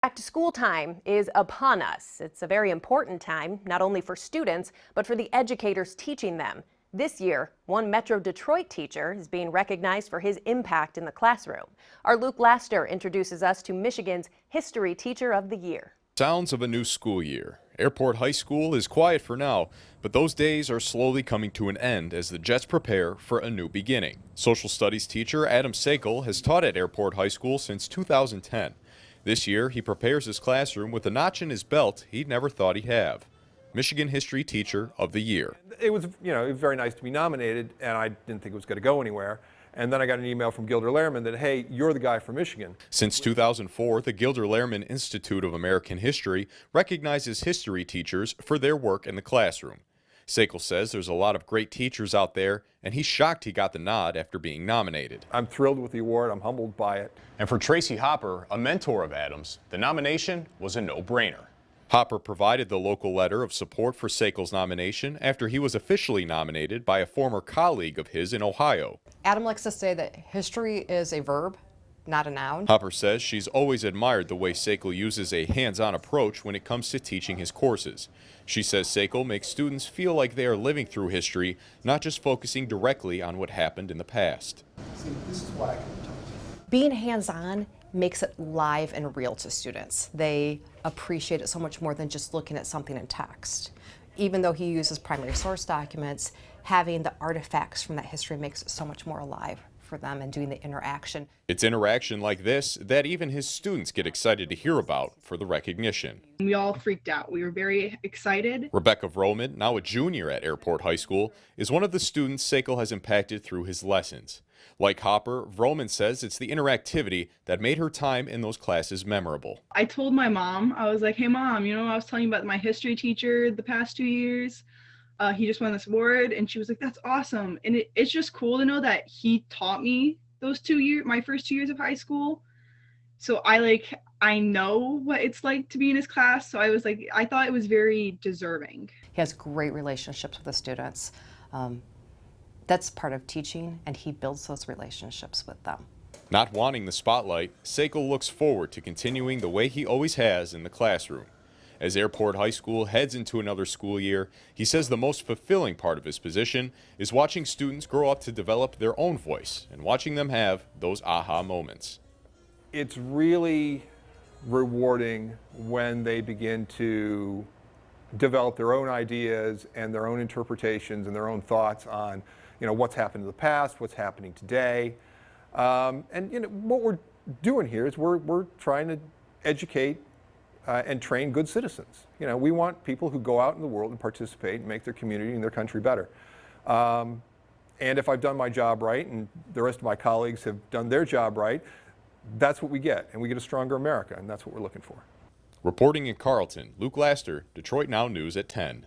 Back to school time is upon us. It's a very important time, not only for students, but for the educators teaching them. This year, one Metro Detroit teacher is being recognized for his impact in the classroom. Our Luke Laster introduces us to Michigan's History Teacher of the Year. Sounds of a new school year. Airport High School is quiet for now, but those days are slowly coming to an end as the Jets prepare for a new beginning. Social studies teacher Adam Sakel has taught at Airport High School since 2010. This year, he prepares his classroom with a notch in his belt he'd never thought he'd have. Michigan History Teacher of the Year. It was very nice to be nominated, and I didn't think it was going to go anywhere. And then I got an email from Gilder Lehrman that, hey, you're the guy from Michigan. Since 2004, the Gilder Lehrman Institute of American History recognizes history teachers for their work in the classroom. Sakel says there's a lot of great teachers out there, and he's shocked he got the nod after being nominated. I'm thrilled with the award. I'm humbled by it. And for Tracy Hopper, a mentor of Adams, the nomination was a no-brainer. Hopper provided the local letter of support for Sakel's nomination after he was officially nominated by a former colleague of his in Ohio. Adam likes to say that history is a verb, not a noun. Hopper says she's always admired the way Sakel uses a hands-on approach when it comes to teaching his courses. She says Sakel makes students feel like they are living through history, not just focusing directly on what happened in the past. See, this is what I can talk to. Being hands-on makes it live and real to students. They appreciate it so much more than just looking at something in text. Even though he uses primary source documents, having the artifacts from that history makes it so much more alive for them and doing the interaction. It's interaction like this that even his students get excited to hear about for the recognition. We all freaked out. We were very excited. Rebecca Vroman, now a junior at Airport High School, is one of the students Sakel has impacted through his lessons. Like Hopper, Vroman says it's the interactivity that made her time in those classes memorable. I told my mom, I was like, hey mom, I was telling you about my history teacher the past 2 years. He just won this award, and she was like, that's awesome. And it's just cool to know that he taught me those 2 years, my first 2 years of high school. So I know what it's like to be in his class. So I thought it was very deserving. He has great relationships with the students. That's part of teaching, and he builds those relationships with them. Not wanting the spotlight, Sakel looks forward to continuing the way he always has in the classroom. As Airport High School heads into another school year, he says the most fulfilling part of his position is watching students grow up to develop their own voice and watching them have those aha moments. It's really rewarding when they begin to develop their own ideas and their own interpretations and their own thoughts on what's happened in the past, what's happening today. What we're doing here is we're trying to educate and train good citizens. We want people who go out in the world and participate and make their community and their country better. And if I've done my job right and the rest of my colleagues have done their job right, that's what we get. And we get a stronger America, and that's what we're looking for. Reporting in Carlton, Luke Laster, Detroit Now News at 10.